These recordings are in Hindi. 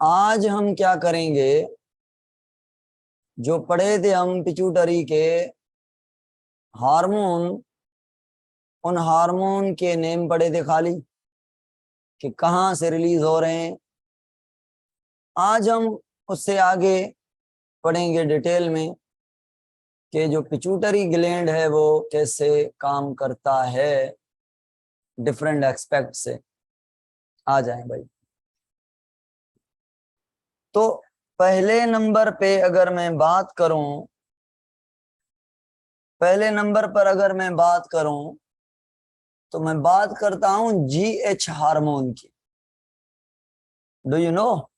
आज हम क्या करेंगे, जो पढ़े थे हम पिट्यूटरी के हार्मोन, उन हार्मोन के नेम पढ़े थे खाली कि कहाँ से रिलीज हो रहे हैं। आज हम उससे आगे पढ़ेंगे डिटेल में कि जो पिट्यूटरी ग्लैंड है वो कैसे काम करता है डिफरेंट एस्पेक्ट से। आ जाएं भाई। तो पहले नंबर पे अगर मैं बात करूं, पहले नंबर पर अगर मैं बात करूं तो मैं बात करता हूं GH हार्मोन की। Do you know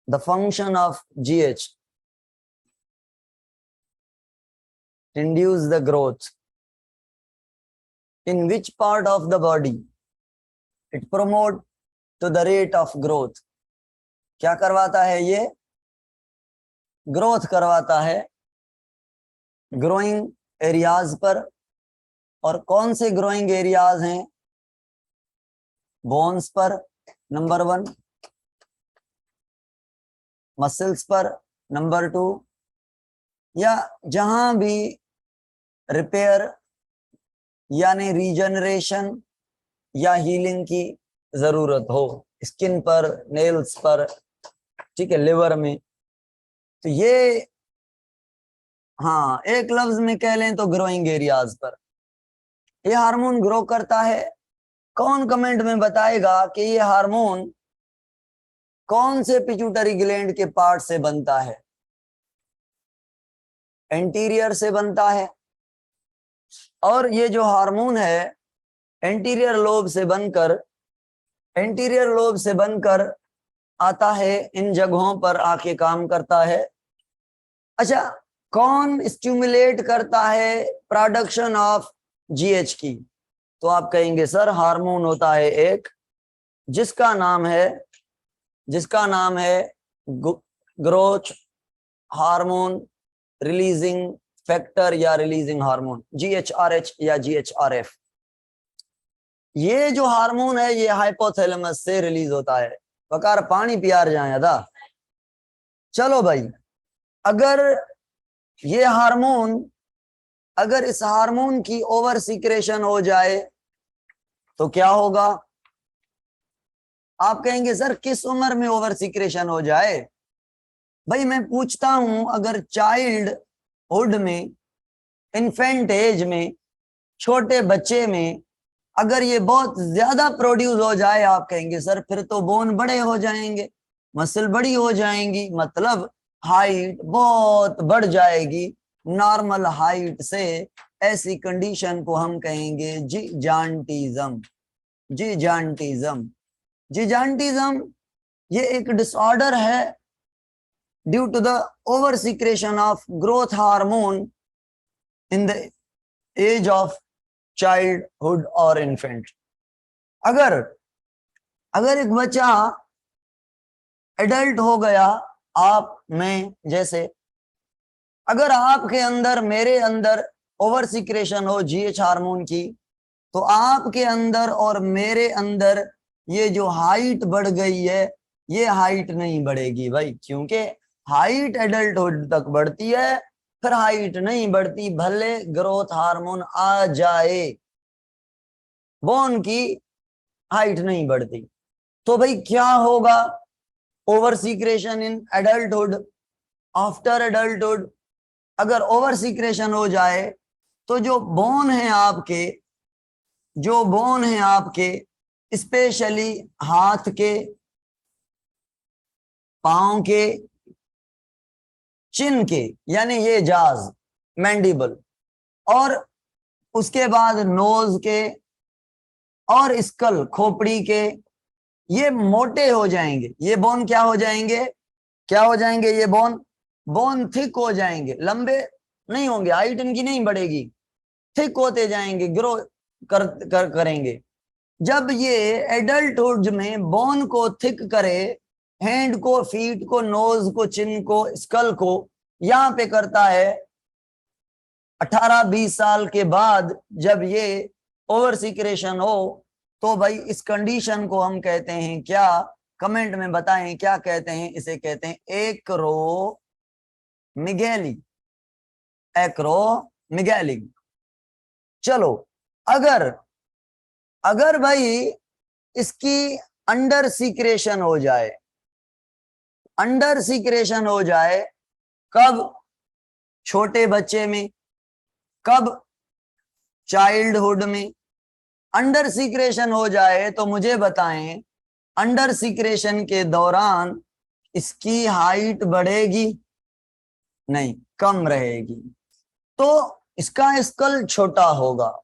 the function of GH? induce the growth in which part of the body? It promote to the rate of growth. क्या करवाता है ये? ग्रोथ करवाता है ग्रोइंग एरियाज पर। और कौन से ग्रोइंग एरियाज हैं? बोन्स पर नंबर 1, मसल्स पर नंबर 2, या जहां भी रिपेयर यानी रीजनरेशन या हीलिंग की जरूरत हो, स्किन पर, नेल्स पर, ठीक है, लिवर में। तो ये, हाँ, एक लफ्ज में कह लें तो ग्रोइंग एरियाज पर ये हार्मोन ग्रो करता है। कौन कमेंट में बताएगा कि ये हार्मोन कौन से पिट्यूटरी ग्लैंड के पार्ट से बनता है? एंटीरियर से बनता है। और ये जो हार्मोन है एंटीरियर लोब से बनकर आता है, इन जगहों पर आके काम करता है। अच्छा, कौन स्टिमुलेट करता है प्रोडक्शन ऑफ GH की? तो आप कहेंगे सर हार्मोन होता है एक जिसका नाम है ग्रोथ हार्मोन रिलीजिंग फैक्टर या रिलीजिंग हार्मोन, GHRH या GHRF। ये जो हार्मोन है ये हाइपोथैलेमस से रिलीज होता है। बकार पानी पियार जाए अदा। चलो भाई, अगर इस हार्मोन की ओवर सीक्रेशन हो जाए तो क्या होगा? आप कहेंगे सर किस उम्र में ओवर सीक्रेशन हो जाए? भाई मैं पूछता हूं, अगर चाइल्ड हुड में, इन्फेंट एज में, छोटे बच्चे में अगर ये बहुत ज्यादा प्रोड्यूस हो जाए, आप कहेंगे सर फिर तो बोन बड़े हो जाएंगे, मसल बड़ी हो जाएंगी, मतलब हाइट बहुत बढ़ जाएगी नॉर्मल हाइट से। ऐसी कंडीशन को हम कहेंगे जिजांटिज्म। ये एक डिसऑर्डर है due to the over secretion of growth hormone in the age of childhood और इन्फेंट। अगर एक बच्चा एडल्ट हो गया, आप में जैसे, अगर आपके अंदर, मेरे अंदर ओवर सीक्रेशन हो GH हार्मोन की, तो आपके अंदर और मेरे अंदर ये जो हाइट बढ़ गई है ये हाइट नहीं बढ़ेगी भाई, क्योंकि हाइट एडल्टहुड तक बढ़ती है, फिर हाइट नहीं बढ़ती भले ग्रोथ हार्मोन आ जाए, बोन की हाइट नहीं बढ़ती। तो भाई क्या होगा? ओवर सीक्रेशन इन एडल्टहुड, आफ्टर एडल्टहुड अगर ओवर सीक्रेशन हो जाए तो जो बोन है आपके स्पेशली हाथ के, पांव के, चिन के, यानी ये जाज, मैंडिबल, और उसके बाद नोज के और स्कल, खोपड़ी के, ये मोटे हो जाएंगे। ये बोन क्या हो जाएंगे? ये बोन थिक हो जाएंगे, लंबे नहीं होंगे, हाइट इनकी नहीं बढ़ेगी, थिक होते जाएंगे, ग्रो करेंगे। जब ये एडल्टहुड में बोन को थिक करे, हैंड को, फीट को, नोज को, चिन को, स्कल को, यहां पे करता है 18-20 साल के बाद, जब ये ओवर सीक्रेशन हो, तो भाई इस कंडीशन को हम कहते हैं क्या? कमेंट में बताएं क्या कहते हैं। इसे कहते हैं एक्रोमिगैली, एक्रोमिगैली। चलो, अगर अगर भाई इसकी अंडर सीक्रेशन हो जाए, अंडर सीक्रेशन हो जाए, कब? छोटे बच्चे में, कब? चाइल्डहुड में। अंडर सीक्रेशन हो जाए तो मुझे बताएं, अंडर सीक्रेशन के दौरान इसकी हाइट बढ़ेगी? नहीं, कम रहेगी। तो इसका स्कल छोटा होगा,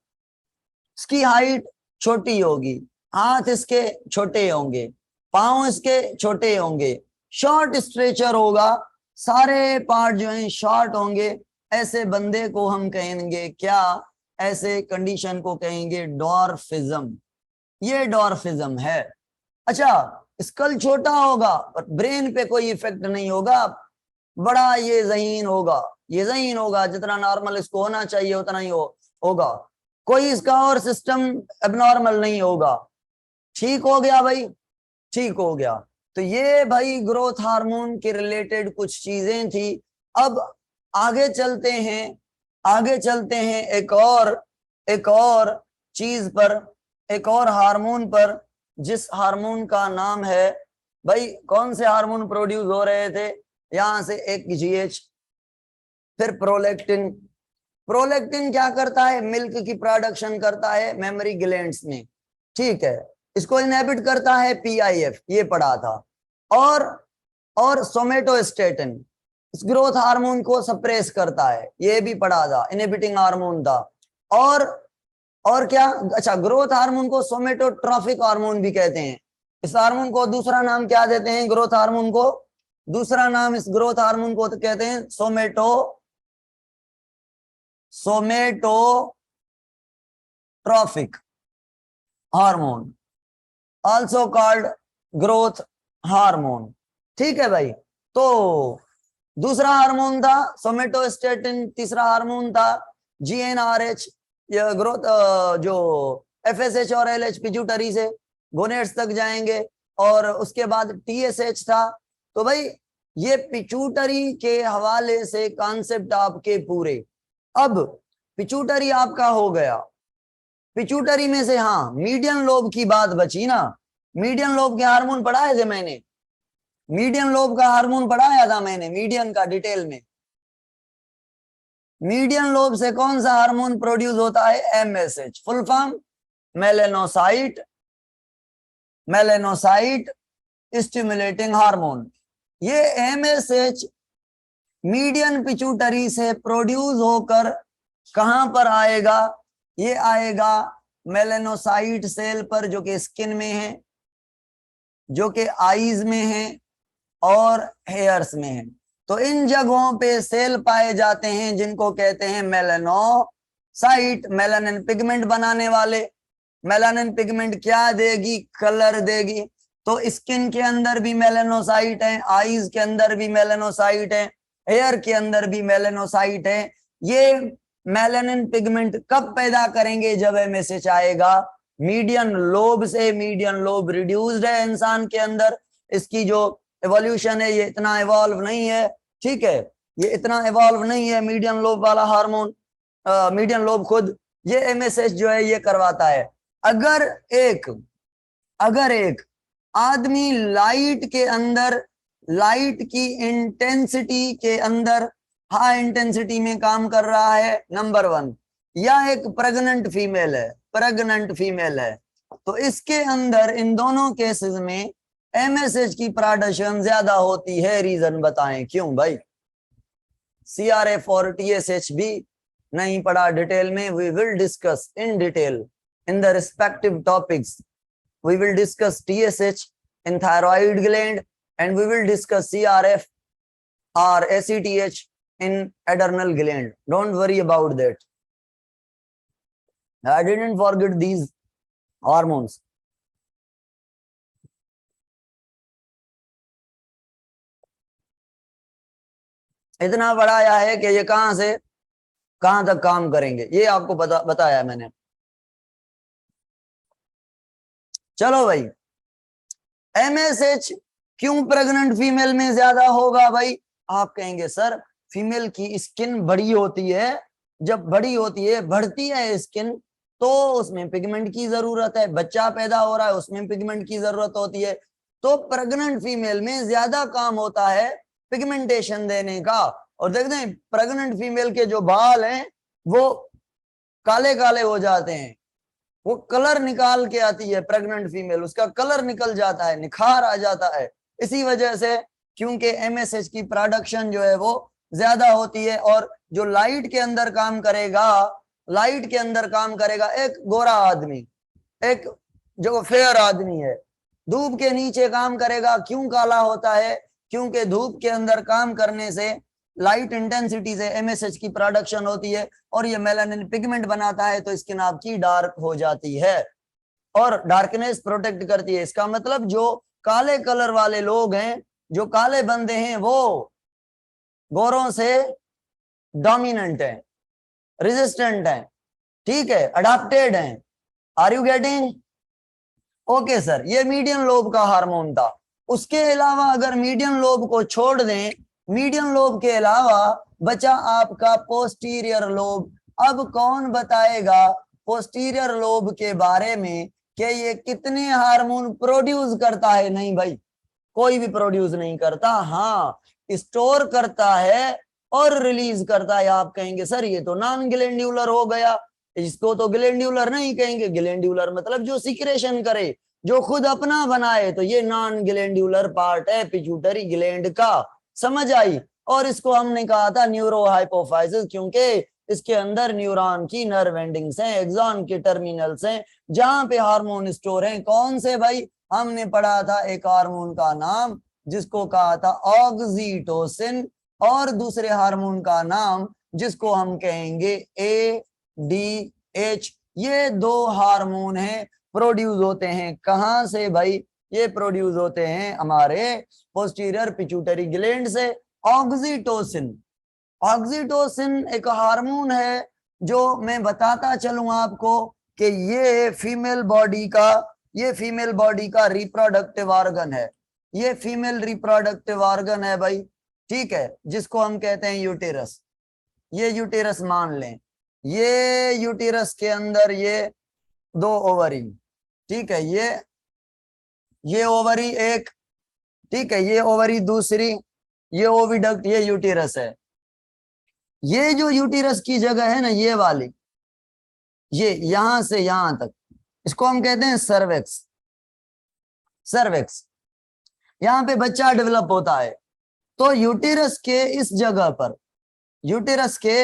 इसकी हाइट छोटी होगी, हाथ इसके छोटे होंगे, पांव इसके छोटे होंगे, शॉर्ट स्ट्रेचर होगा, सारे पार्ट जो हैं शॉर्ट होंगे। ऐसे बंदे को हम कहेंगे क्या? ऐसे कंडीशन को कहेंगे डॉर्फिज्म। ये डॉर्फिज्म है। अच्छा, स्कल छोटा होगा पर ब्रेन पे कोई इफेक्ट नहीं होगा, बड़ा ये ज़हीन होगा, ये ज़हीन होगा, जितना नॉर्मल इसको होना चाहिए उतना ही होगा। कोई इसका और सिस्टम एबनॉर्मल नहीं होगा। ठीक हो गया भाई, ठीक हो गया। तो ये भाई ग्रोथ हार्मोन के रिलेटेड कुछ चीजें थी। अब आगे चलते हैं, आगे चलते हैं एक और चीज पर, एक और हार्मोन पर, जिस हार्मोन का नाम है भाई, कौन से हार्मोन प्रोड्यूस हो रहे थे? यहां से एक जीएच, फिर प्रोलेक्टिन। प्रोलेक्टिन क्या करता है? मिल्क की प्रोडक्शन करता है मेमोरी ग्लैंड्स में, ठीक है। इसको इनहिबिट करता है पीआईएफ, ये पढ़ा था। और सोमेटोस्टेटिन इस ग्रोथ हार्मोन को सप्रेस करता है, ये भी पढ़ा था, इनहिबिटिंग हार्मोन था। और क्या? अच्छा, ग्रोथ हार्मोन को सोमेटोट्रॉफिक हार्मोन भी कहते हैं। इस हार्मोन को दूसरा नाम क्या देते हैं? ग्रोथ हार्मोन को दूसरा नाम, इस ग्रोथ हार्मोन को कहते हैं somatotrophic hormone, also called growth hormone. ठीक है भाई। तो दूसरा हार्मोन था सोमेटोस्टेटिन, तीसरा हार्मोन था जीएनआरएच। ये ग्रोथ जो एफएसएच और एलएच पिट्यूटरी से गोनेट्स तक जाएंगे, और उसके बाद टीएसएच था। तो भाई ये पिट्यूटरी के हवाले से कॉन्सेप्ट आपके पूरे। अब पिट्यूटरी आपका हो गया, पिट्यूटरी में से हाँ मीडियन लोब की बात बची ना। मीडियन लोब के हार्मोन पढ़ाए थे मैंने, मीडियन लोब का हार्मोन पढ़ाया था मैंने, मीडियन का डिटेल में। मीडियन लोब से कौन सा हार्मोन प्रोड्यूस होता है? MSH, full form melanocyte, melanocyte stimulating hormone. ये एमएसएच मीडियन पिट्यूटरी से प्रोड्यूस होकर कहां पर आएगा? ये आएगा मेलेनोसाइट सेल पर, जो कि स्किन में है, जो कि आईज में है और हेयर्स में है। तो इन जगहों पे सेल पाए जाते हैं जिनको कहते हैं मेलेनोसाइट, मेलानिन पिगमेंट बनाने वाले। मेलानिन पिगमेंट क्या देगी? कलर देगी। तो स्किन के अंदर भी मेलेनोसाइट है, आईज के अंदर भी मेलेनोसाइट है, हेयर के अंदर भी मेलेनोसाइट है। ये मेलानिन पिगमेंट कब पैदा करेंगे? जब एमएसएच आएगा मीडियन लोब से। मीडियन लोब रिड्यूस्ड है इंसान के अंदर, इसकी जो एवोल्यूशन है ये इतना इवॉल्व नहीं है, ठीक है, ये इतना इवॉल्व नहीं है मीडियन लोब वाला हार्मोन। मीडियन लोब खुद ये एमएसएच जो है ये करवाता है। अगर एक आदमी लाइट के अंदर, लाइट की इंटेंसिटी के अंदर हाई इंटेंसिटी में काम कर रहा है, नंबर 1, या एक प्रेग्नेंट फीमेल है, प्रेग्नेंट फीमेल है, तो इसके अंदर इन दोनों केसेस में एमएसएच की प्रोडक्शन ज्यादा होती है। रीजन बताएं क्यों भाई? सीआरएफ और टीएसएच भी नहीं पढ़ा डिटेल में। We will discuss in detail in the respective topics. We will discuss TSH in thyroid gland, and we will discuss CRF or ACTH in adrenal gland. Don't worry about that. I didn't forget these hormones. इतना बढ़ाया है कि ये कहां से कहां तक काम करेंगे, ये आपको बताया मैंने। चलो भाई, MSH क्यों प्रेग्नेंट फीमेल में ज्यादा होगा भाई? आप कहेंगे सर फीमेल की स्किन बड़ी होती है, जब बड़ी होती है बढ़ती है स्किन तो उसमें पिगमेंट की जरूरत है, बच्चा पैदा हो रहा है उसमें पिगमेंट की जरूरत होती है, तो प्रेग्नेंट फीमेल में ज्यादा काम होता है पिगमेंटेशन देने का। और देखते हैं प्रेग्नेंट फीमेल के जो बाल हैं वो काले काले हो जाते हैं, वो कलर निकाल के आती है प्रेग्नेंट फीमेल, उसका कलर निकल जाता है, निखार आ जाता है, इसी वजह से क्योंकि MSH की प्रोडक्शन जो है वो ज्यादा होती है। और जो लाइट के अंदर काम करेगा, लाइट के अंदर काम करेगा एक गोरा आदमी, एक जो फेयर आदमी है, धूप के नीचे काम करेगा। क्यों काला होता है? क्योंकि धूप के अंदर काम करने से लाइट इंटेंसिटी से MSH की प्रोडक्शन होती है और ये मेलानिन पिगमेंट बनाता है, तो स्किन आपकी डार्क हो जाती है और डार्कनेस प्रोटेक्ट करती है। इसका मतलब जो काले कलर वाले लोग हैं, जो काले बंदे हैं, वो गोरों से डोमिनेंट है, रेजिस्टेंट है, ठीक है, अडॉप्टेड है। Are you getting? Okay sir, ये मीडियन लोब का हार्मोन था। उसके अलावा अगर मीडियन लोब को छोड़ दें, मीडियन लोब के अलावा बचा आपका पोस्टीरियर लोब। अब कौन बताएगा पोस्टीरियर लोब के बारे में कि ये कितने हार्मोन प्रोड्यूस करता है? नहीं भाई, कोई भी प्रोड्यूस नहीं करता, हाँ स्टोर करता है और रिलीज करता है। आप कहेंगे सर ये तो नॉन ग्लैंड्यूलर हो गया, इसको तो ग्लैंड्यूलर नहीं कहेंगे। ग्लैंड्यूलर मतलब जो सिक्रेशन करे, जो खुद अपना बनाए, तो ये नॉन ग्लैंड्यूलर पार्ट है पिट्यूटरी ग्लैंड का, समझ आई? और इसको हमने कहा था न्यूरो हाइपोफाइसिस, क्योंकि इसके अंदर न्यूरॉन की नर्व एंडिंग्स हैं, एक्सॉन के टर्मिनल्स हैं, जहां पे हार्मोन स्टोर हैं। कौन से भाई? हमने पढ़ा था एक हार्मोन का नाम जिसको कहा था ऑक्सीटोसिन, और दूसरे हार्मोन का नाम जिसको हम कहेंगे ADH। ये दो हार्मोन हैं, प्रोड्यूस होते हैं कहां से भाई? ये प्रोड्यूस होते हैं हमारे पोस्टीरियर पिट्यूटरी ग्लैंड से। ऑक्सीटोसिन, ऑक्सीटोसिन एक हार्मोन है जो मैं बताता चलूं आपको कि ये फीमेल बॉडी का, ये फीमेल बॉडी का रिप्रोडक्टिव ऑर्गन है, ये फीमेल रिप्रोडक्टिव ऑर्गन है भाई, ठीक है, जिसको हम कहते हैं यूटेरस। ये यूटेरस मान लें, ये यूटेरस के अंदर ये दो ओवरी, ठीक है, ये ओवरी एक, ठीक है, ये ओवरी दूसरी, ये ओविडक्ट, ये यूटेरस है। ये जो यूटेरस की जगह है ना, ये वाली, ये यहां से यहां तक, इसको हम कहते हैं सर्वेक्स। सर्वेक्स, यहां पे बच्चा डेवलप होता है। तो यूटेरस के इस जगह पर, यूटेरस के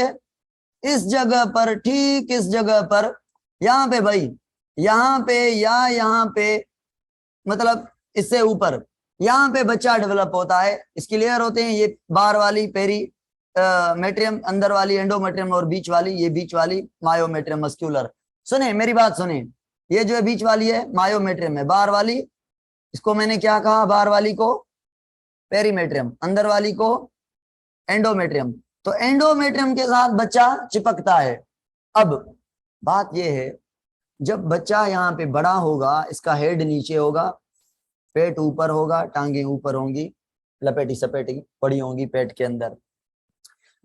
इस जगह पर, ठीक इस जगह पर, यहां पे भाई, यहां पे या यहां पे, मतलब इससे ऊपर, यहां पे बच्चा डेवलप होता है। इसकी लेयर होते हैं ये बाहर वाली पेरी मेट्रियम, अंदर वाली एंडोमेट्रियम, और बीच वाली, ये बीच वाली मायोमेट्रियम मस्क्यूलर। सुने मेरी बात सुने, ये जो है बीच वाली है मायोमेट्रियम है, बाहर वाली इसको मैंने क्या कहा? बाहर वाली को पेरीमेट्रियम, अंदर वाली को एंडोमेट्रियम। तो एंडोमेट्रियम के साथ बच्चा चिपकता है। अब बात यह है, जब बच्चा यहाँ पे बड़ा होगा, इसका हेड नीचे होगा, पेट ऊपर होगा, टांगे ऊपर होंगी, लपेटी सपेटी पड़ी होंगी पेट के अंदर।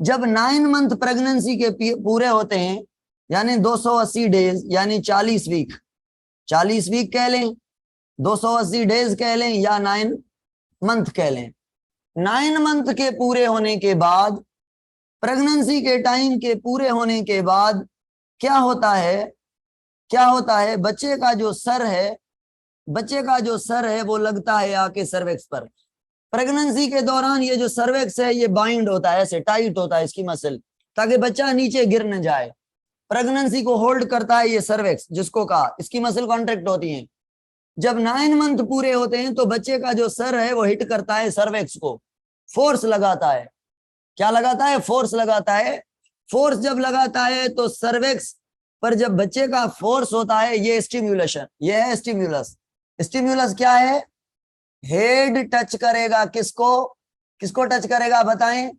जब 9 मंथ प्रेगनेंसी के पूरे होते हैं, यानी 280 डेज, यानी 40 वीक, 40 वीक कह लें, 280 डेज कह लें, या 9 मंथ कह लें। 9 मंथ के पूरे होने के बाद, प्रेगनेंसी के टाइम के पूरे होने के बाद क्या होता है? क्या होता है? बच्चे का जो सर है, बच्चे का जो सर है वो लगता है आके सर्वेक्स पर। प्रेगनेंसी के दौरान ये जो सर्वेक्स है ये बाइंड होता है, ऐसे टाइट होता है इसकी मसल, ताकि बच्चा नीचे गिर न जाए। प्रेगनेंसी को होल्ड करता है ये सर्वेक्स, जिसको कहा, इसकी मसल कॉन्ट्रैक्ट होती है। जब 9 मंथ पूरे होते हैं तो बच्चे का जो सर है वो हिट करता है सर्वेक्स को, फोर्स लगाता है। क्या लगाता है? फोर्स लगाता है। फोर्स जब लगाता है तो सर्वेक्स पर जब बच्चे का फोर्स होता है, ये स्टिम्युलेशन, ये है स्टिम्युलस। स्टिम्युलस क्या है? हेड टच करेगा किसको? किसको टच करेगा बताएं?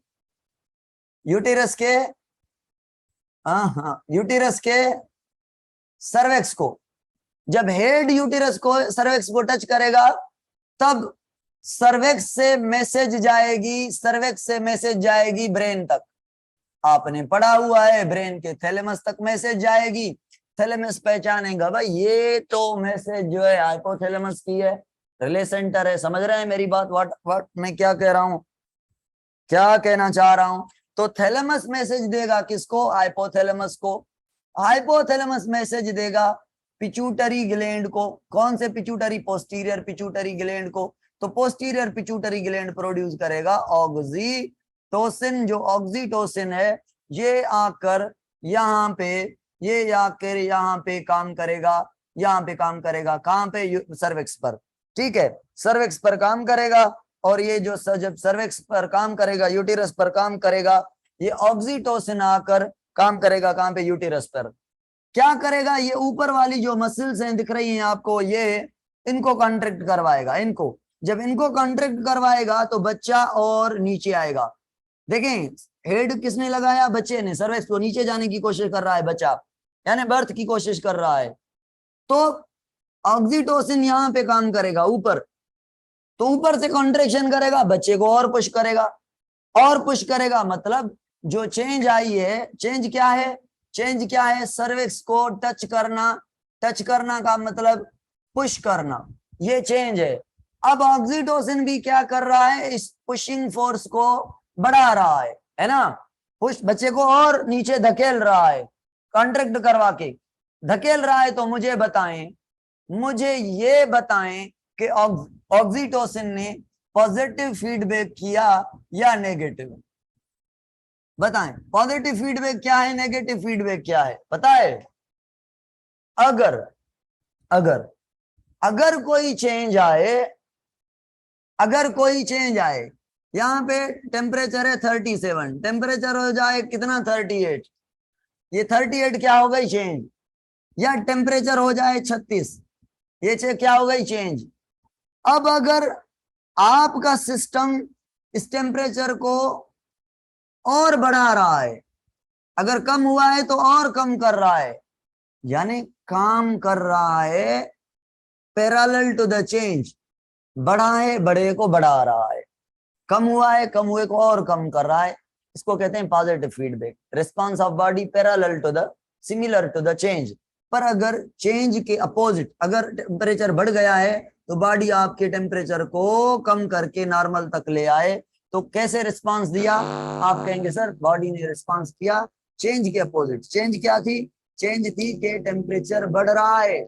यूटेरस के, हाँ, यूटेरस के सर्वेक्स को। जब हेड यूटेरस को, सर्वेक्स को टच करेगा तब सर्वेक्स से मैसेज जाएगी, सर्वेक्स से मैसेज जाएगी ब्रेन तक। आपने पढ़ा हुआ है ब्रेन के थैलेमस तक मैसेज जाएगी। थैलेमस पहचानेगा भाई ये तो मैसेज जो है हाइपोथैलेमस की है, रिले सेंटर है। समझ रहे हैं मेरी बात? व्हाट मैं क्या कह रहा हूं, क्या कहना चाह रहा हूं? तो थैलेमस मैसेज देगा किसको? हाइपोथैलेमस को। हाइपोथैलेमस मैसेज देगा पिट्यूटरी ग्लैंड को। कौन से पिट्यूटरी? पोस्टीरियर पिट्यूटरी ग्लैंड को। तो पोस्टीरियर पिट्यूटरी ग्लैंड प्रोड्यूस करेगा ऑक्सीटोसिन। जो ऑक्सीटोसिन है ये आकर यहाँ पे, ये आकर यहाँ पे काम करेगा, यहाँ पे काम करेगा। कहाँ पे? सर्वेक्स पर। ठीक है, सर्वेक्स पर काम करेगा। और ये जो जब सर्वेक्स पर काम करेगा, यूटेरस पर काम करेगा, ये ऑक्सीटोसिन आकर काम करेगा कहाँ पे? यूटेरस पर। क्या करेगा? ये ऊपर वाली जो मसल्स हैं दिख रही हैं आपको, ये इनको कॉन्ट्रैक्ट करवाएगा। इनको जब इनको कॉन्ट्रैक्ट करवाएगा तो बच्चा और नीचे आएगा। देखें, हेड किसने लगाया? बच्चे ने। सर्वेक्स को नीचे जाने की कोशिश कर रहा है बच्चा, यानी बर्थ की कोशिश कर रहा है। तो ऑक्सीटोसिन यहाँ पे काम करेगा ऊपर, तो ऊपर से कॉन्ट्रैक्शन करेगा, बच्चे को और पुश करेगा, और पुश करेगा। मतलब जो चेंज आई है, चेंज क्या है? चेंज क्या है? सर्विक्स को टच करना। टच करना का मतलब पुश करना, ये चेंज है। अब ऑक्सीटोसिन भी क्या कर रहा है? इस पुशिंग फोर्स को बढ़ा रहा है ना? पुश, बच्चे को और नीचे धकेल रहा है, कॉन्ट्रैक्ट करवा के धकेल रहा है। तो मुझे बताएं, मुझे ये बताएं कि ऑक्सीटोसिन ने पॉजिटिव फीडबैक किया या नेगेटिव? बताएं, पॉजिटिव फीडबैक क्या है, नेगेटिव फीडबैक क्या है? पता है? अगर अगर अगर कोई चेंज आए, अगर कोई चेंज आए, यहाँ पे टेम्परेचर है 37, टेम्परेचर हो जाए कितना? 38। ये 38 क्या हो गई? चेंज। या टेम्परेचर हो जाए 36, ये क्या हो गई? चेंज। अब अगर आपका सिस्टम इस टेम्परेचर को और बढ़ा रहा है, अगर कम हुआ है तो और कम कर रहा है, यानी काम कर रहा है पैरेलल टू द चेंज। बढ़ा है, बड़े को बढ़ा रहा है, कम हुआ है, कम हुए को और कम कर रहा है। इसको कहते हैं positive feedback. Response of body parallel to the, similar to the change. पर अगर चेंज के अपोजिट, अगर टेम्परेचर बढ़ गया है तो बॉडी आपके टेम्परेचर को कम करके नॉर्मल तक ले आए, तो कैसे रिस्पांस दिया? आप कहेंगे सर बॉडी ने रिस्पांस किया चेंज के अपोजिट। चेंज क्या थी? चेंज थी कि टेम्परेचर बढ़ रहा है,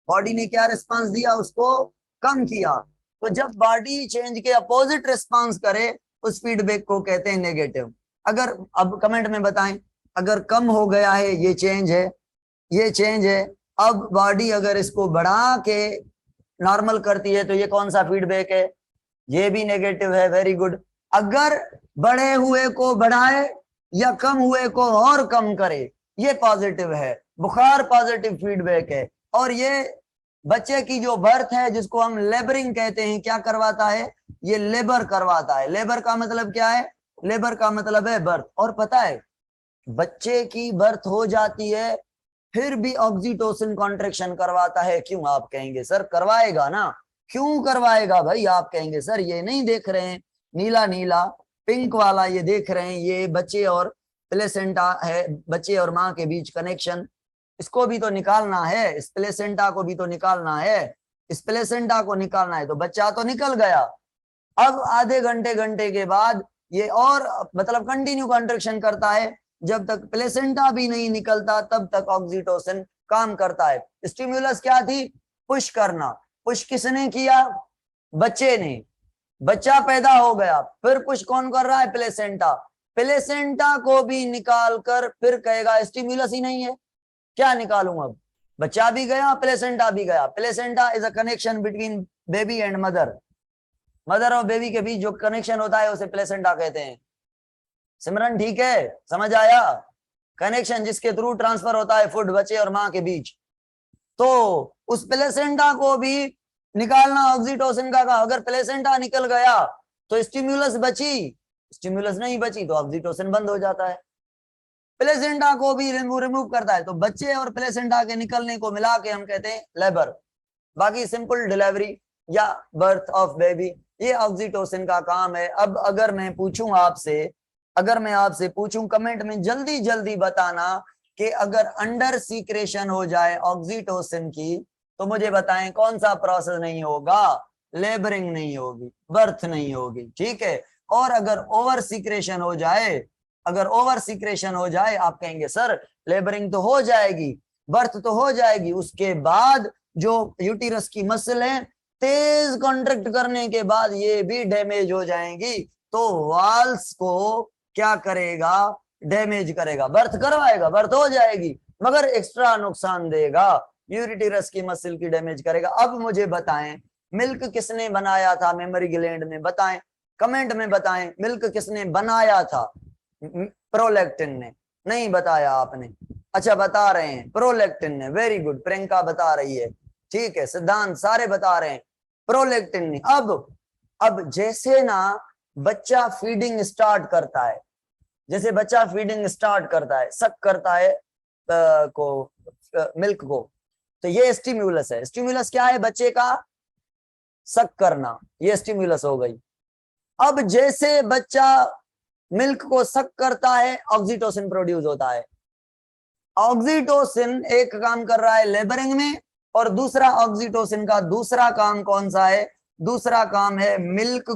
बॉडी ने क्या रिस्पांस दिया? उसको कम किया। तो जब बॉडी चेंज के अपोजिट रिस्पांस करे, उस फीडबैक को कहते हैं नेगेटिव। अगर, अब कमेंट में बताएं, अगर कम हो गया है, ये चेंज है, ये चेंज है, अब बॉडी अगर इसको बढ़ा के नॉर्मल करती है तो ये कौन सा फीडबैक है? ये भी नेगेटिव है। Very good. अगर बढ़े हुए को बढ़ाए या कम हुए को और कम करे, ये पॉजिटिव है। बुखार पॉजिटिव फीडबैक है। और ये बच्चे की जो बर्थ है, जिसको हम लेबरिंग कहते हैं, क्या करवाता है? ये लेबर करवाता है। लेबर का मतलब क्या है? लेबर का मतलब है बर्थ। और पता है, बच्चे की बर्थ हो जाती है फिर भी ऑक्सीटोसिन कॉन्ट्रैक्शन करवाता है। क्यों? आप कहेंगे सर करवाएगा ना। क्यों करवाएगा भाई? आप कहेंगे सर ये नहीं देख रहे हैं नीला नीला पिंक वाला, ये देख रहे हैं, ये बच्चे और प्लेसेंटा है, बच्चे और माँ के बीच कनेक्शन, इसको भी तो निकालना है, इस प्लेसेंटा को भी तो निकालना है, इस प्लेसेंटा को निकालना है। तो बच्चा तो निकल गया। अब आधे घंटे के बाद ये और मतलब कंटिन्यू कॉन्ट्रैक्शन करता है, जब तक प्लेसेंटा भी नहीं निकलता तब तक ऑक्सीटोसिन काम करता है। स्टिमुलस क्या थी? पुश करना। पुश किसने किया? बच्चे ने। बच्चा पैदा हो गया, फिर पुश कौन कर रहा है? प्लेसेंटा। प्लेसेंटा को भी निकाल कर फिर कहेगा स्टिमुलस ही नहीं है, क्या निकालूं? अब बच्चा भी गया, प्लेसेंटा भी गया। Placenta is a connection between baby and mother. Mother और बेबी के बीच जो कनेक्शन होता है उसे प्लेसेंटा कहते हैं। सिमरन ठीक है? समझ आया? कनेक्शन जिसके थ्रू ट्रांसफर होता है फूड बच्चे और माँ के बीच। तो उस प्लेसेंटा को भी निकालना ऑक्सीटोसिन का। अगर प्लेसेंटा निकल गया तो स्टिमुलस बची, स्टिमुलस नहीं बची तो ऑक्सीटोसिन बंद हो जाता है। प्लेसेंटा को भी रिमूव करता है। तो बच्चे और प्लेसेंटा के निकलने को मिला के हम कहते हैं लेबर। बाकी सिंपल डिलीवरी, या बर्थ ऑफ बेबी, ये ऑक्सीटोसिन का काम है। अब अगर मैं पूछूं आपसे, अगर मैं आपसे पूछूं कमेंट में जल्दी जल्दी बताना कि अगर अंडर सीक्रेशन हो जाए ऑक्सीटोसिन की तो मुझे बताएं कौन सा प्रोसेस नहीं होगा? लेबरिंग नहीं होगी, बर्थ नहीं होगी, ठीक है। और अगर ओवर सीक्रेशन हो जाए, अगर ओवर सीक्रेशन हो जाए आप कहेंगे सर लेबरिंग तो हो जाएगी, बर्थ तो हो जाएगी, उसके बाद जो यूटिरस की मसल है तेज कॉन्ट्रैक्ट करने के बाद ये भी डैमेज हो जाएंगी, तो वाल्स को क्या करेगा? डैमेज करेगा। बर्थ करवाएगा, बर्थ हो जाएगी, मगर एक्स्ट्रा नुकसान देगा, यूटिरस की मसल की डैमेज करेगा। अब मुझे बताएं मिल्क किसने बनाया था मेमोरी ग्लैंड में? बताएं, कमेंट में बताएं मिल्क किसने बनाया था? प्रोलैक्टिन ने। नहीं बताया आपने, अच्छा बता रहे हैं प्रोलैक्टिन ने, वेरी गुड, प्रियंका बता रही है, ठीक है, सिद्धांत सारे बता रहे हैं प्रोलैक्टिन ने। अब जैसे ना बच्चा फीडिंग स्टार्ट करता है, जैसे बच्चा फीडिंग स्टार्ट करता है, सक करता है मिल्क को, तो ये स्टिम्युलस है। स्टिम्युलस क्या है? बच्चे का सक करना, ये स्टिम्युलस हो गई। अब जैसे बच्चा मिल्क को सक करता है ऑक्सीटोसिन प्रोड्यूस होता है। ऑक्सीटोसिन एक काम कर रहा है लेबरिंग में, और दूसरा ऑक्सीटोसिन का दूसरा काम कौन सा है? दूसरा काम है मिल्क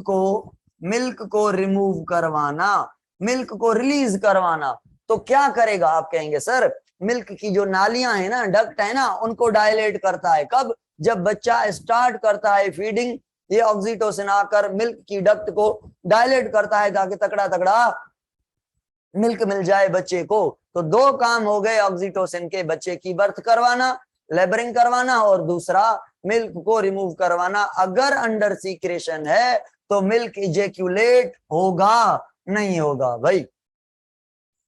को रिमूव करवाना, मिल्क को रिलीज करवाना। तो क्या करेगा? आप कहेंगे सर मिल्क की जो नालियां है ना, डक्ट है ना, उनको डायलेट करता है। कब? जब बच्चा स्टार्ट करता है फीडिंग, ये ऑक्सीटोसिन आकर मिल्क की डक्ट को डायलेट करता है ताकि तगड़ा तगड़ा मिल्क मिल जाए बच्चे को। तो दो काम हो गए ऑक्सीटोसिन के, बच्चे की बर्थ करवाना, लेबरिंग करवाना, और दूसरा मिल्क को रिमूव करवाना। अगर अंडर सीक्रेशन है तो मिल्क इजेक्यूलेट होगा नहीं होगा? भाई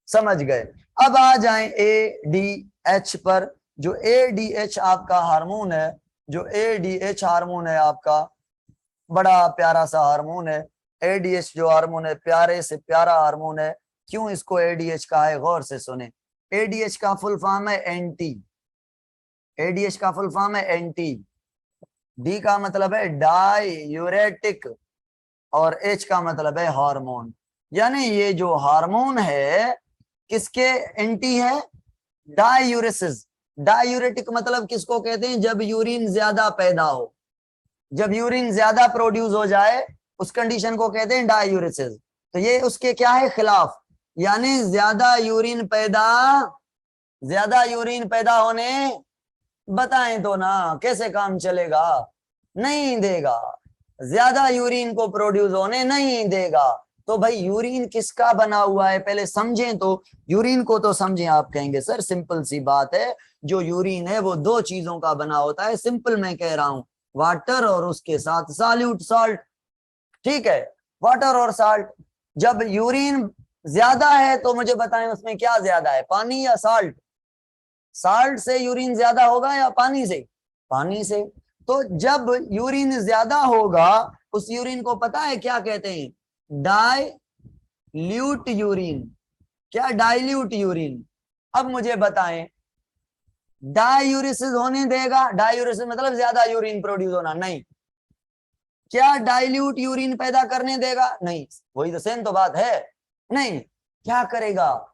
समझ गए। अब आ जाएं ADH पर। जो ADH आपका हार्मोन है, जो ADH हार्मोन है आपका, बड़ा प्यारा सा हार्मोन है। ADH जो हार्मोन है प्यारे से प्यारा हार्मोन है। क्यों इसको ADH कहा है? गौर से सुने। ADH का फुल फॉर्म है एंटी, ADH का फुल फॉर्म है एंटी। D का मतलब है डायूरेटिक, और H का मतलब है हार्मोन। यानी ये जो हार्मोन है किसके एंटी है? डायूरेसिस। डायूरेटिक मतलब किसको कहते हैं? जब यूरिन ज्यादा पैदा हो, जब यूरिन ज्यादा प्रोड्यूस हो जाए उस कंडीशन को कहते हैं डायूरेसिस। तो ये उसके क्या है? खिलाफ। यानी ज्यादा यूरिन पैदा होने, बताएं तो ना कैसे काम चलेगा? नहीं देगा, ज्यादा यूरिन को प्रोड्यूस होने नहीं देगा। तो भाई यूरिन किसका बना हुआ है पहले समझें तो। यूरिन को तो समझें। आप कहेंगे सर सिंपल सी बात है, जो यूरिन है वो दो चीजों का बना होता है। सिंपल मैं कह रहा हूं, वाटर और उसके साथ सॉल्यूट साल्ट, ठीक है, वाटर और साल्ट। जब यूरिन ज्यादा है तो मुझे बताएं उसमें क्या ज्यादा है, पानी या साल्ट? साल्ट से यूरिन ज्यादा होगा या पानी से? पानी से। तो जब यूरिन ज्यादा होगा उस यूरिन को पता है क्या कहते हैं? Dilute urine. क्या? Dilute urine. अब मुझे बताएं डायूरिसिस होने देगा? डायूरिसिस मतलब ज्यादा यूरिन प्रोड्यूस होना, नहीं। क्या डाइल्यूट यूरिन पैदा करने देगा? नहीं। वही तो सेम तो बात है, नहीं। क्या करेगा?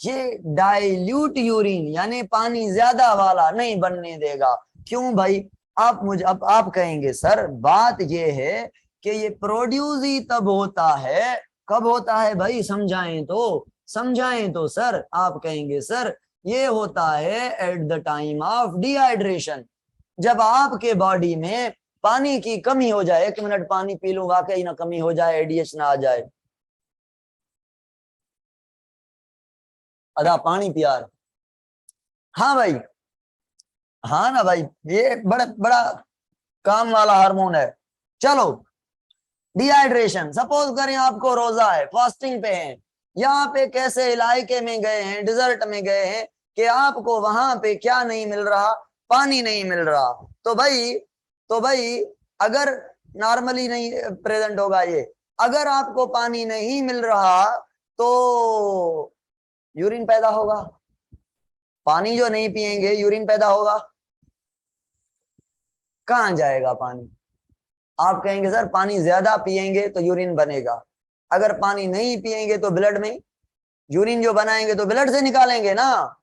ये डाइल्यूट यूरिन यानी पानी ज्यादा वाला नहीं बनने देगा। क्यों भाई? अब आप कहेंगे सर बात ये है कि ये प्रोड्यूस ही तब होता है, कब होता है भाई? समझाएं तो सर। आप कहेंगे सर ये होता है at the time of dehydration. जब आपके बॉडी में पानी की कमी हो जाए, 1 मिनट पानी पी लूं वाकई ना कमी हो जाए, ADH ना आ जाए। अदा पानी पिया। हाँ भाई, हाँ ना भाई, ये बड़ा बड़ा काम वाला हार्मोन है। चलो, डिहाइड्रेशन। सपोज करें आपको रोजा है, फास्टिंग पे हैं, यहाँ पे कैसे इलाके में गए हैं, डिजर्ट में गए हैं कि आपको वहां पे क्या नहीं मिल रहा? पानी नहीं मिल रहा। तो भाई अगर नॉर्मली नहीं प्रेजेंट होगा ये, अगर आपको पानी नहीं मिल रहा तो यूरिन पैदा होगा। पानी जो नहीं पिएंगे यूरिन पैदा होगा। कहाँ जाएगा पानी? आप कहेंगे सर पानी ज्यादा पिएंगे तो यूरिन बनेगा, अगर पानी नहीं पिएंगे तो ब्लड में यूरिन जो बनाएंगे तो ब्लड से निकालेंगे ना।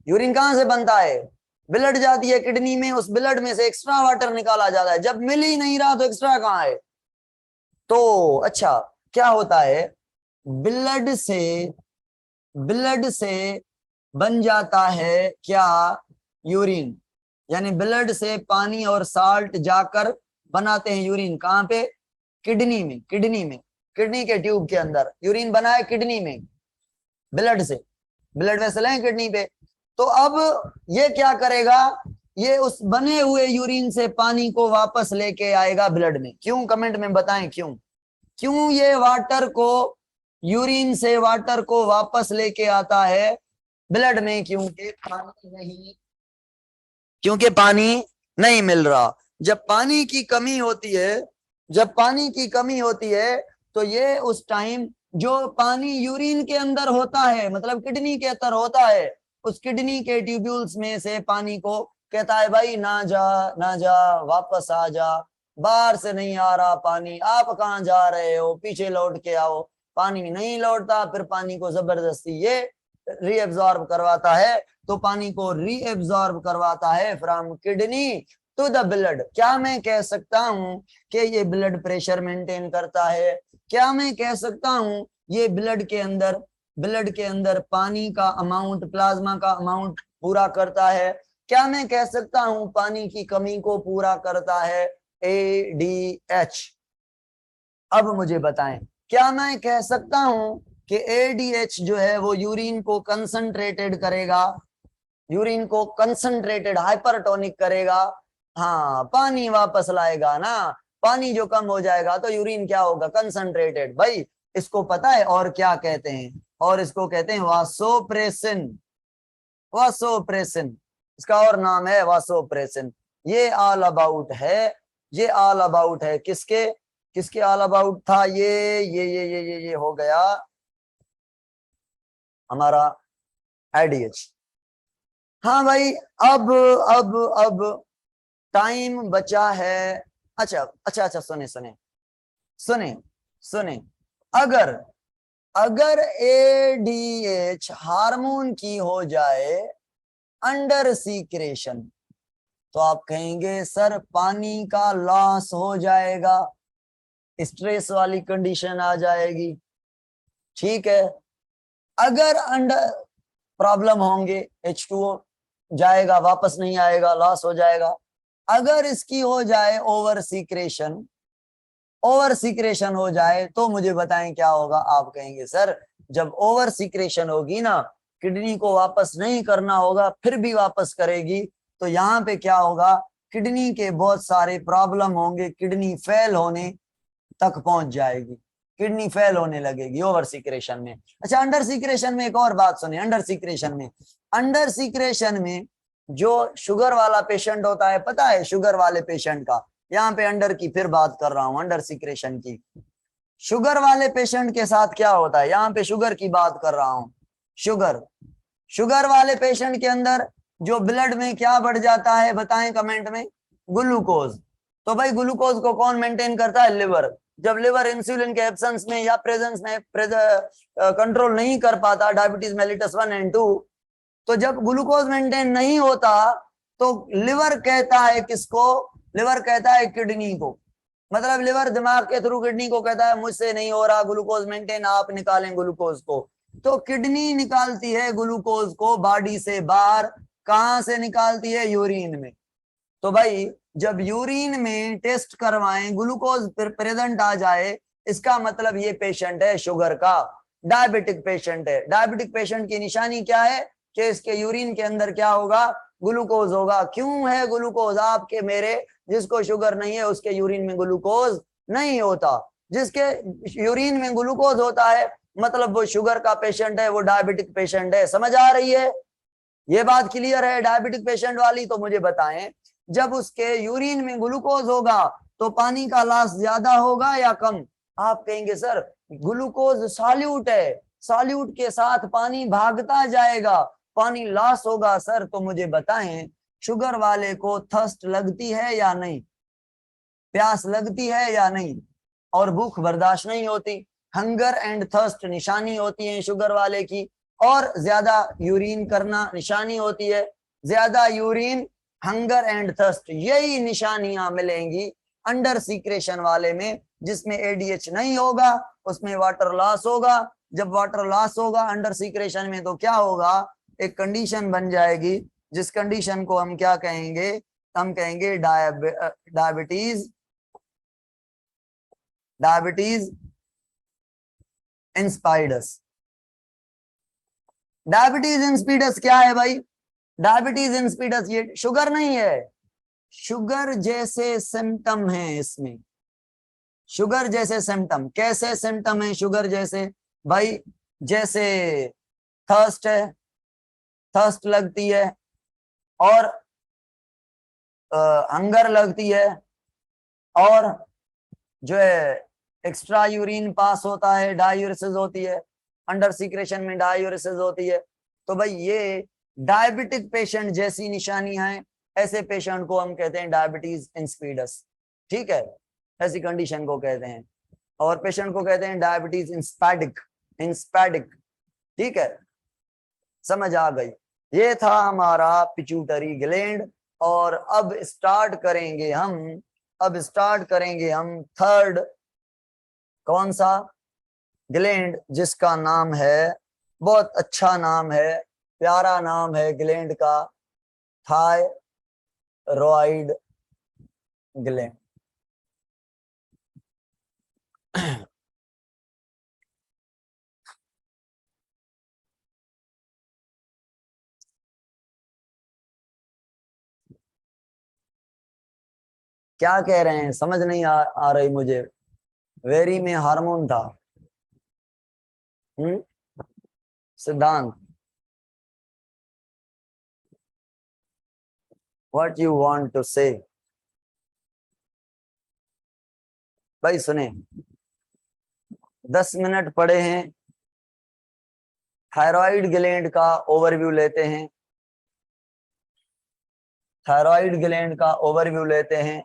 यूरिन कहां से बनता है, ब्लड जाती है किडनी में, उस ब्लड में से एक्स्ट्रा वाटर निकाला जाता है, जब मिल ही नहीं रहा तो एक्स्ट्रा कहां है। तो अच्छा क्या होता है, ब्लड से बन जाता है क्या, यूरिन, यानी ब्लड से पानी और साल्ट जाकर बनाते हैं यूरिन, कहां पे, किडनी में, किडनी के ट्यूब के अंदर यूरिन बना है किडनी में, ब्लड से, ब्लड वेसल है किडनी पे। तो अब ये क्या करेगा, ये उस बने हुए यूरिन से पानी को वापस लेके आएगा ब्लड में। क्यों, कमेंट में बताएं क्यों ये वाटर को, यूरिन से वाटर को वापस लेके आता है ब्लड में, क्योंकि पानी नहीं मिल रहा। जब पानी की कमी होती है तो ये उस टाइम जो पानी यूरिन के अंदर होता है, मतलब किडनी के अंदर होता है, उस किडनी के ट्यूब्यूल्स में से पानी को कहता है भाई ना जा वापस आ जा, बाहर से नहीं आ रहा पानी, आप कहाँ जा रहे हो, पीछे लौट के आओ। पानी नहीं लौटता, फिर पानी को जबरदस्ती ये रीएब्जॉर्ब करवाता है, तो पानी को रीएब्जॉर्ब करवाता है from kidney to the blood. क्या मैं कह सकता हूं कि ये ब्लड प्रेशर मेंटेन करता है, क्या मैं कह सकता हूं ये ब्लड के अंदर पानी का अमाउंट, प्लाज्मा का अमाउंट पूरा करता है, क्या मैं कह सकता हूं पानी की कमी को पूरा करता है ADH। अब मुझे बताएं, क्या मैं कह सकता हूं कि ADH जो है वो यूरिन को कंसंट्रेटेड करेगा, यूरिन को कंसंट्रेटेड हाइपरटोनिक करेगा, हाँ पानी वापस लाएगा ना। पानी जो कम हो जाएगा तो यूरिन क्या होगा, कंसंट्रेटेड। भाई इसको पता है और क्या कहते हैं, और इसको कहते हैं वासोप्रेसिन, इसका और नाम है वासोप्रेसिन। ये ऑल अबाउट है किसके ऑल अबाउट था, ये हो गया हमारा ADH। हाँ भाई अब टाइम बचा है। अच्छा सुने, अगर ADH हार्मोन की हो जाए अंडर सीक्रेशन, तो आप कहेंगे सर पानी का लॉस हो जाएगा, स्ट्रेस वाली कंडीशन आ जाएगी। ठीक है, अगर अंडर प्रॉब्लम होंगे, H2O जाएगा, वापस नहीं आएगा, लॉस हो जाएगा। अगर इसकी हो जाए ओवर सीक्रेशन हो जाए तो मुझे बताएं क्या होगा। आप कहेंगे सर जब ओवर सीक्रेशन होगी ना, किडनी को वापस नहीं करना होगा, फिर भी वापस करेगी, तो यहाँ पे क्या होगा, किडनी के बहुत सारे प्रॉब्लम होंगे, किडनी फेल होने तक पहुंच जाएगी, किडनी फेल होने लगेगी ओवर सीक्रेशन में। अच्छा अंडर सीक्रेशन में एक और बात सुनिए, अंडर सीक्रेशन में जो शुगर वाला पेशेंट होता है, पता है शुगर वाले पेशेंट का, यहाँ पे अंडर की फिर बात कर रहा हूं, अंडर सीक्रेशन की, शुगर वाले पेशेंट के साथ क्या होता है, यहाँ पे शुगर की बात कर रहा हूं। शुगर वाले पेशेंट के अंदर जो ब्लड में क्या बढ़ जाता है बताएं कमेंट में, ग्लूकोज। तो भाई ग्लूकोज को कौन मेंटेन करता है, लिवर। जब लिवर इंसुलिन के एब्सेंस में या प्रेजेंस में कंट्रोल नहीं कर पाता, डायबिटीज मेलिटस 1 और 2, तो जब ग्लूकोज मेंटेन नहीं होता तो लिवर कहता है किसको, लिवर कहता है किडनी को, मतलब लिवर दिमाग के थ्रू किडनी को कहता है मुझसे नहीं हो रहा ग्लूकोज मेंटेन, आप निकालें ग्लूकोज को। तो किडनी निकालती है ग्लूकोज को बॉडी से बाहर, कहां से निकालती है, यूरिन में। तो भाई जब यूरिन में टेस्ट करवाएं, ग्लूकोज प्रेजेंट आ जाए, इसका मतलब ये पेशेंट है शुगर का, डायबिटिक पेशेंट है। डायबिटिक पेशेंट की निशानी क्या है कि इसके यूरिन के अंदर क्या होगा, ग्लूकोज होगा। क्यों है ग्लूकोज आपके मेरे, जिसको शुगर नहीं है उसके यूरिन में ग्लूकोज नहीं होता, जिसके यूरिन में ग्लूकोज होता है मतलब वो शुगर का पेशेंट है, वो डायबिटिक पेशेंट है। समझ आ रही है, ये बात क्लियर है डायबिटिक पेशेंट वाली। तो मुझे बताएं जब उसके यूरिन में ग्लूकोज होगा तो पानी का लॉस ज्यादा होगा या कम। आप कहेंगे सर ग्लूकोज सॉल्यूट है, सॉल्यूट के साथ पानी भागता जाएगा, पानी लॉस होगा सर। तो मुझे बताएं शुगर वाले को थर्स्ट लगती है या नहीं, प्यास लगती है या नहीं, और भूख बर्दाश्त नहीं होती। हंगर एंड थर्स्ट निशानी होती है शुगर वाले की, और ज्यादा यूरिन करना निशानी होती है। ज्यादा यूरिन, हंगर एंड थर्स्ट, यही निशानियां मिलेंगी अंडर सीक्रेशन वाले में। जिसमें एडीएच नहीं होगा उसमें वाटर लॉस होगा। जब वाटर लॉस होगा अंडर सीक्रेशन में तो क्या होगा, एक कंडीशन बन जाएगी जिस कंडीशन को हम क्या कहेंगे, हम कहेंगे डायबिटीज, डायबिटीज इंस्पाइडस। डायबिटीज इंस्पिडस क्या है भाई? डायबिटीज इंस्पिडस ये शुगर नहीं है, शुगर जैसे सिम्टम है इसमें, शुगर जैसे सिम्टम। कैसे सिम्टम है शुगर जैसे भाई? जैसे थर्स्ट है, थर्स्ट लगती है, और हंगर लगती है, और जो है एक्स्ट्रा यूरिन पास होता है, डायूरेसिस होती है, अंडर सीक्रेशन में डायूरेसिस होती है। तो भाई ये डायबिटिक पेशेंट जैसी निशानियां हैं, ऐसे पेशेंट को हम कहते हैं डायबिटीज इंस्पिडस। ठीक है, ऐसी कंडीशन को कहते हैं, और पेशेंट को कहते हैं डायबिटीज इंस्पैडिक, इंस्पैडिक। ठीक है, समझ आ गई? ये था हमारा पिट्यूटरी ग्लैंड। और अब स्टार्ट करेंगे हम, अब स्टार्ट करेंगे हम थर्ड, कौन सा ग्लैंड, जिसका नाम है, बहुत अच्छा नाम है, प्यारा नाम है ग्लैंड का, थायरॉइड ग्लैंड। क्या कह रहे हैं समझ नहीं आ रही मुझे। वेरी में हार्मोन था। सिद्धांत, व्हाट यू वांट टू से? भाई सुने, 10 मिनट पड़े हैं, थायराइड ग्लैंड का ओवरव्यू लेते हैं, थायराइड ग्लैंड का ओवरव्यू लेते हैं,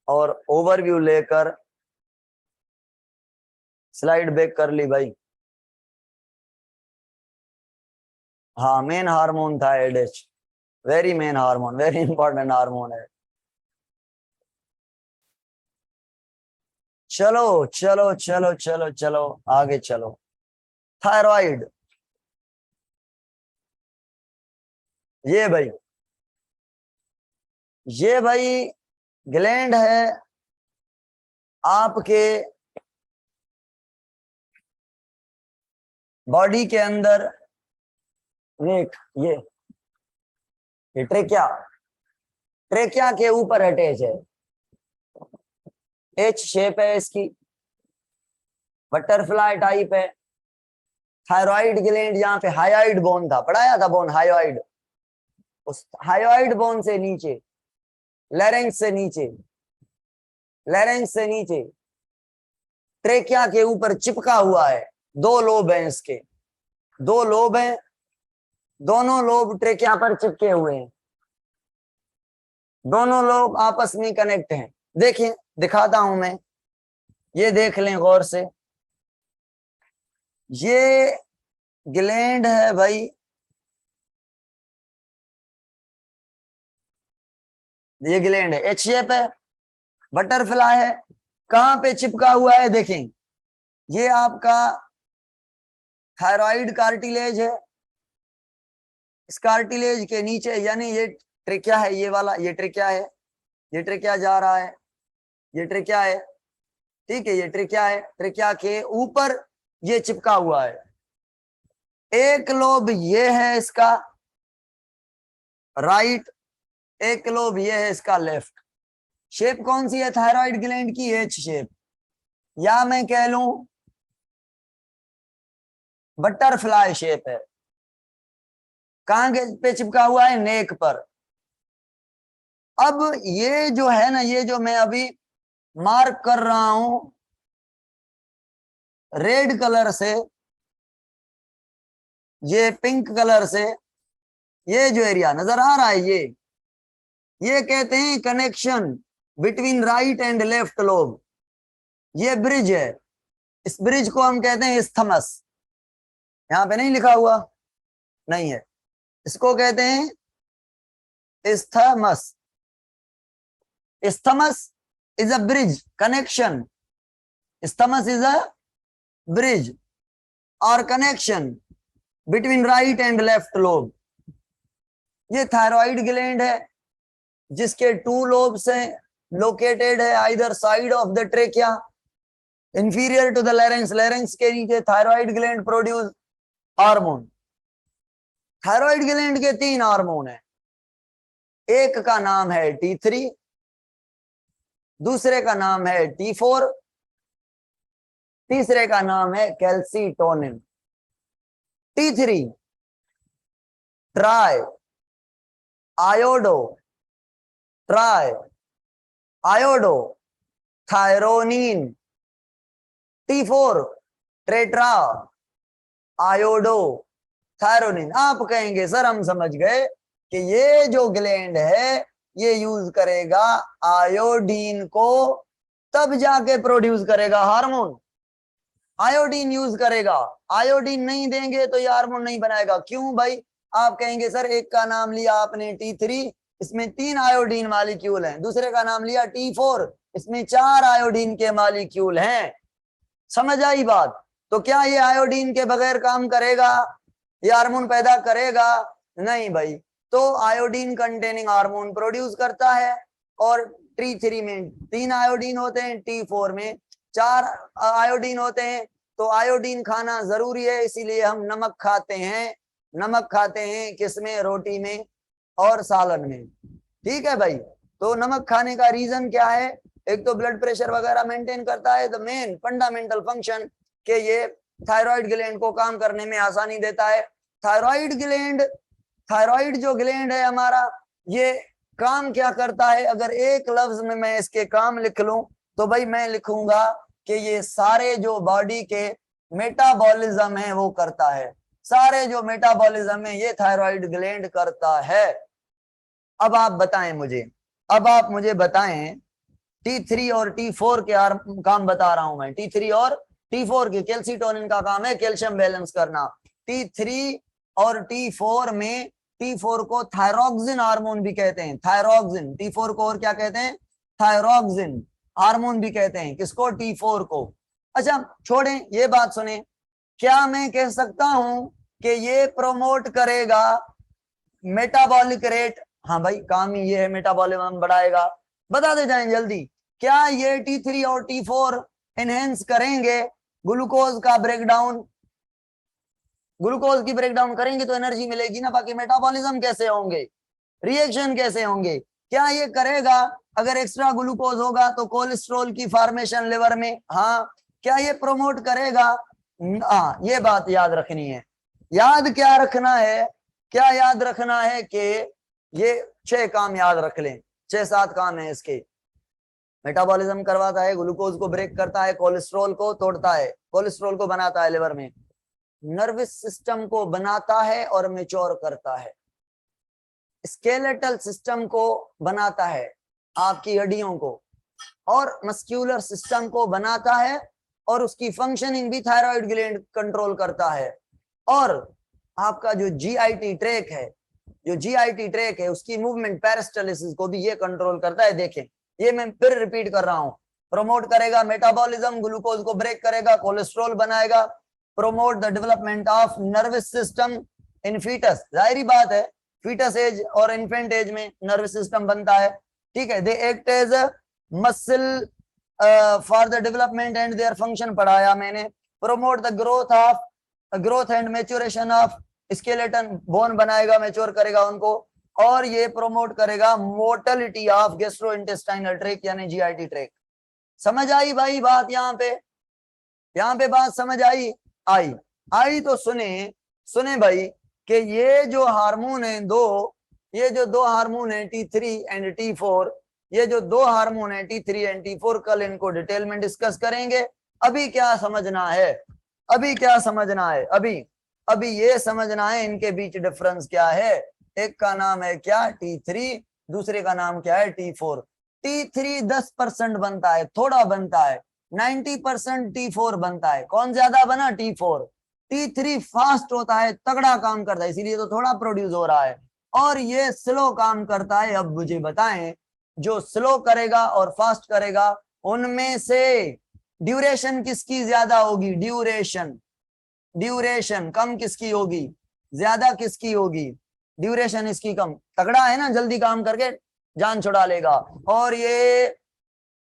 और ओवरव्यू लेकर स्लाइड बैक कर ली भाई। हाँ, मेन हार्मोन था ADH, very main hormone, very important hormone है। चलो चलो चलो चलो चलो आगे चलो। थायराइड, ये भाई ग्लैंड है आपके बॉडी के अंदर। नेक, ये ट्रेकिया, ट्रेकिया के ऊपर अटैच है, एच शेप है इसकी, बटरफ्लाई टाइप है। थायराइड ग्लैंड यहाँ पे हायोइड बोन था, पढ़ाया था बोन, हायोइड। उस हायोइड बोन से नीचे, लैरिंक्स से नीचे, लैरिंक्स से नीचे ट्रेकिया के ऊपर चिपका हुआ है। 2 लोब हैं इसके, 2 लोब हैं, दोनों लोब ट्रेकिया पर चिपके हुए हैं, दोनों लोब आपस में कनेक्ट हैं। देखिए दिखाता हूं मैं, ये देख लें गौर से, ये ग्लैंड है भाई, ये ग्लैंड है, एच शेप है, बटरफ्लाई है। कहां पे चिपका हुआ है देखें, ये आपका थायराइड कार्टिलेज है, इस कार्टिलेज के नीचे, यानी ये ट्रेकिया है, ये वाला ये ट्रेकिया है, ये ट्रेकिया जा रहा है, ये ट्रेकिया है। ठीक है, ये ट्रेकिया है, ट्रेकिया के ऊपर ये चिपका हुआ है। एक लोब ये है इसका राइट, एक लोब ये है इसका लेफ्ट। शेप कौन सी है थायराइड ग्लैंड की? एच शेप, या मैं कह लूं बटरफ्लाई शेप है। कहां पे चिपका हुआ है? नेक पर। अब ये जो है ना, ये जो मैं अभी मार्क कर रहा हूं रेड कलर से, ये पिंक कलर से, ये जो एरिया नजर आ रहा है, ये कहते हैं connection, between right and left lobe, ये ब्रिज है, इस ब्रिज को हम कहते हैं इस्थमस। यहां पे नहीं लिखा हुआ, नहीं है, इसको कहते हैं isthmus. Isthmus is a bridge connection, isthmus is a bridge और connection between right and left lobe. ये थायराइड ग्लैंड है जिसके 2 लोब्स हैं, लोकेटेड है either side of the trachea, inferior to the larynx, larynx के नीचे thyroid gland produce hormone. Thyroid gland के 3 हार्मोन है, एक का नाम है T3, दूसरे का नाम है T4, तीसरे का नाम है calcitonin. T3 tri iodo, tri iodo thyronine, T4 tetra iodo thyronine. आप कहेंगे सर हम समझ गए कि ये जो ग्लैंड है ये यूज करेगा आयोडीन को, तब जाके प्रोड्यूस करेगा हार्मोन। आयोडीन यूज करेगा, आयोडीन नहीं देंगे तो ये हार्मोन नहीं बनाएगा। क्यों भाई? आप कहेंगे सर एक का नाम लिया आपने T3, इसमें 3 आयोडीन मालिक्यूल हैं, दूसरे का नाम लिया T4, इसमें 4 आयोडीन के मालिक्यूल हैं। समझ आई बात? तो क्या ये आयोडीन के बगैर काम करेगा, ये हार्मोन पैदा करेगा? नहीं भाई। तो आयोडीन कंटेनिंग हार्मोन प्रोड्यूस करता है, और T3 में 3 आयोडीन होते हैं, T4 में 4 आयोडीन होते हैं। तो आयोडीन खाना जरूरी है, इसीलिए हम नमक खाते हैं। नमक खाते हैं किसमें? रोटी में और सालन में। ठीक है भाई। तो नमक खाने का रीजन क्या है? एक तो ब्लड प्रेशर वगैरह मेंटेन करता है, द मेन फंडामेंटल फंक्शन के ये थायराइड ग्लैंड को काम करने में आसानी देता है। थायराइड ग्लैंड, थायराइड जो ग्लैंड है हमारा, ये काम क्या करता है? अगर एक लफ्ज में मैं इसके काम लिख लूं तो भाई मैं लिखूंगा कि ये सारे जो बॉडी के मेटाबॉलिज्म है वो करता है, सारे जो मेटाबॉलिज्म है ये थायराइड ग्लैंड करता है। अब आप बताएं मुझे, अब आप मुझे बताएं T3 और T4 के काम बता रहा हूं मैं। T3 और T4 के, कैल्सीटोनिन का काम है कैल्शियम बैलेंस करना। T3 और T4 में, T4 को थायरोक्सिन हार्मोन भी कहते हैं, थायरोक्सिन। T4 को और क्या कहते हैं? थायरोक्सिन हार्मोन भी कहते हैं। किसको? T4 को। अच्छा छोड़ें ये बात, सुने, क्या मैं कह सकता हूं कि ये प्रोमोट करेगा मेटाबॉलिक रेट? हाँ भाई, काम ही ये है, मेटाबॉलिज्म बढ़ाएगा। बता दे जाएं जल्दी, क्या ये T3 और T4 एनहेंस करेंगे ग्लूकोज का ब्रेकडाउन? ग्लूकोज की ब्रेकडाउन करेंगे तो एनर्जी मिलेगी ना, बाकी मेटाबॉलिज्म कैसे होंगे, रिएक्शन कैसे होंगे? क्या ये करेगा? अगर एक्स्ट्रा ग्लूकोज होगा तो कोलेस्ट्रॉल की फॉर्मेशन लिवर में। हाँ। क्या ये प्रोमोट करेगा? हाँ, ये बात याद रखनी है। याद क्या रखना है? क्या याद रखना है कि ये 6 काम याद रख लें, 6-7 काम है इसके। मेटाबॉलिज्म करवाता है, ग्लूकोज को ब्रेक करता है, कोलेस्ट्रॉल को तोड़ता है, कोलेस्ट्रॉल को बनाता है लिवर में, नर्वस सिस्टम को बनाता है और मैच्योर करता है, स्केलेटल सिस्टम को बनाता है, आपकी हड्डियों को, और मस्क्यूलर सिस्टम को बनाता है, और उसकी फंक्शनिंग भी थायराइड ग्लैंड कंट्रोल करता है। और आपका जो जीआईटी ट्रैक है, जो जीआईटी ट्रैक है उसकी मूवमेंट, पेरिस्टालिसिस को भी ये कंट्रोल करता है। देखें, ये मैं फिर रिपीट कर रहा हूं। प्रोमोट करेगा मेटाबॉलिज्म, ग्लूकोज को ब्रेक करेगा, कोलेस्ट्रॉल बनाएगा, promote the development of nervous system in foetus. जाहिर बात है, फीटस एज और इन्फेंट एज में नर्वस सिस्टम बनता है। ठीक है। They act as muscle for the development and their function पढ़ाया मैंने। Promote the growth and maturation of skeleton, bone बनाएगा, मैच्योर करेगा उनको, और ये प्रोमोट करेगा मोटिलिटी ऑफ गैस्ट्रोइंटेस्टाइनल ट्रैक्ट यानी जीआईटी ट्रैक्ट। समझ आई भाई बात? यहाँ पे बात समझ आई? आई तो सुने भाई कि ये जो हार्मोन है ये जो दो हार्मोन है T3 एंड T4, ये जो 2 हार्मोन है T3 एंड T4, कल इनको डिटेल में डिस्कस करेंगे। अभी क्या समझना है? अभी ये समझना है इनके बीच डिफरेंस क्या है। एक का नाम है क्या? T3, दूसरे का नाम क्या है? T4। T3 10% बनता है, थोड़ा बनता है। 90% T4 बनता है। कौन ज्यादा बना? T4। T3 फास्ट होता है, तगड़ा काम करता है, इसीलिए तो थोड़ा प्रोड्यूस हो रहा है। और ये स्लो काम करता है। अब मुझे बताएं, जो स्लो करेगा और फास्ट करेगा, उनमें से ड्यूरेशन किसकी ज्यादा होगी? ड्यूरेशन कम किसकी होगी? ज्यादा किसकी होगी? ड्यूरेशन इसकी कम। तगड़ा है ना, जल्दी काम करके जान छुड़ा लेगा। और ये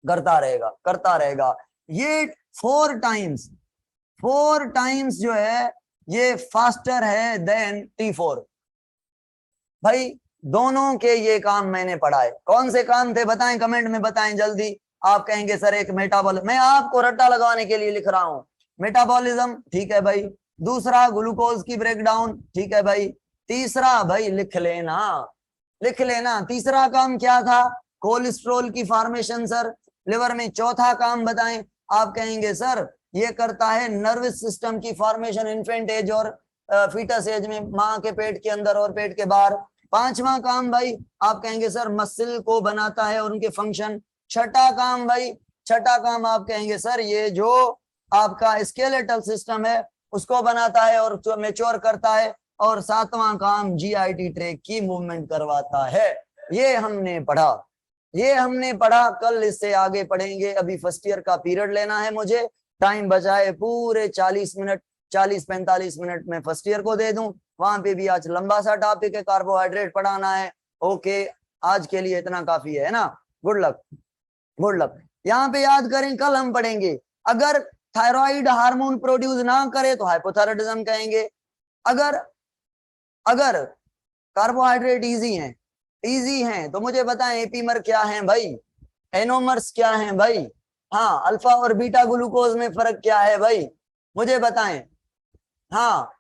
करता रहेगा। ये 4 टाइम्स जो है ये फास्टर है देन T4। भाई दोनों के ये काम मैंने पढ़ा है। कौन से काम थे बताएं, कमेंट में बताएं जल्दी। आप कहेंगे सर एक मेटाबॉलिज्म, मैं आपको रट्टा लगाने के लिए लिख रहा हूं। मेटाबॉलिज्म ठीक है भाई, दूसरा ग्लूकोज की ब्रेकडाउन ठीक है भाई, तीसरा भाई लिख लेना तीसरा काम क्या था? कोलेस्ट्रॉल की फॉर्मेशन सर लिवर में। चौथा काम बताएं। आप कहेंगे सर ये करता है नर्वस सिस्टम की फॉर्मेशन इन्फेंट एज और फीटस एज में, माँ के पेट के अंदर और पेट के बाहर। पांचवा काम भाई आप कहेंगे सर मसल को बनाता है और उनके फंक्शन। छठा काम आप कहेंगे सर ये जो आपका स्केलेटल सिस्टम है उसको बनाता है और मैच्योर करता है। और सातवां काम GIT ट्रैक की मूवमेंट करवाता है। ये हमने पढ़ा। कल इससे आगे पढ़ेंगे। अभी फर्स्ट ईयर का पीरियड लेना है मुझे, टाइम बचाए पूरे 40 मिनट, 40-45 मिनट में फर्स्ट ईयर को दे दूं। वहां पे भी आज लंबा सा टॉपिक है, कार्बोहाइड्रेट पढ़ाना है। ओके, आज के लिए इतना काफी है ना। Good luck. यहाँ पे याद करें, कल हम पढ़ेंगे अगर थायराइड हार्मोन प्रोड्यूस ना करे तो हाइपोथायराइडिज्म कहेंगे। अगर कार्बोहाइड्रेट इजी हैं तो मुझे बताएं एपीमर क्या है भाई, एनोमर्स क्या है भाई, हाँ अल्फा और बीटा ग्लूकोज में फर्क क्या है भाई, मुझे बताएं। हाँ,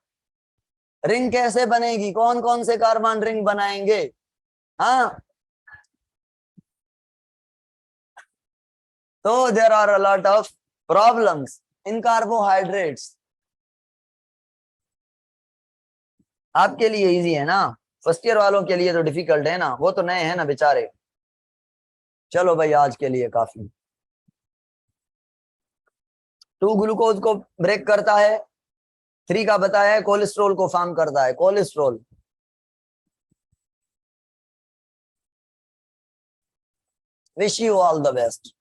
रिंग कैसे बनेगी, कौन कौन से कार्बन रिंग बनाएंगे? हाँ, तो there are a lot of problems in carbohydrates. आपके लिए इजी है ना, फर्स्ट ईयर वालों के लिए तो डिफिकल्ट है ना, वो तो नए हैं ना बेचारे। चलो भाई आज के लिए काफी। 2 ग्लूकोज को ब्रेक करता है, 3 का बताया है कोलेस्ट्रॉल को फॉर्म करता है। Cholesterol wish you all the best.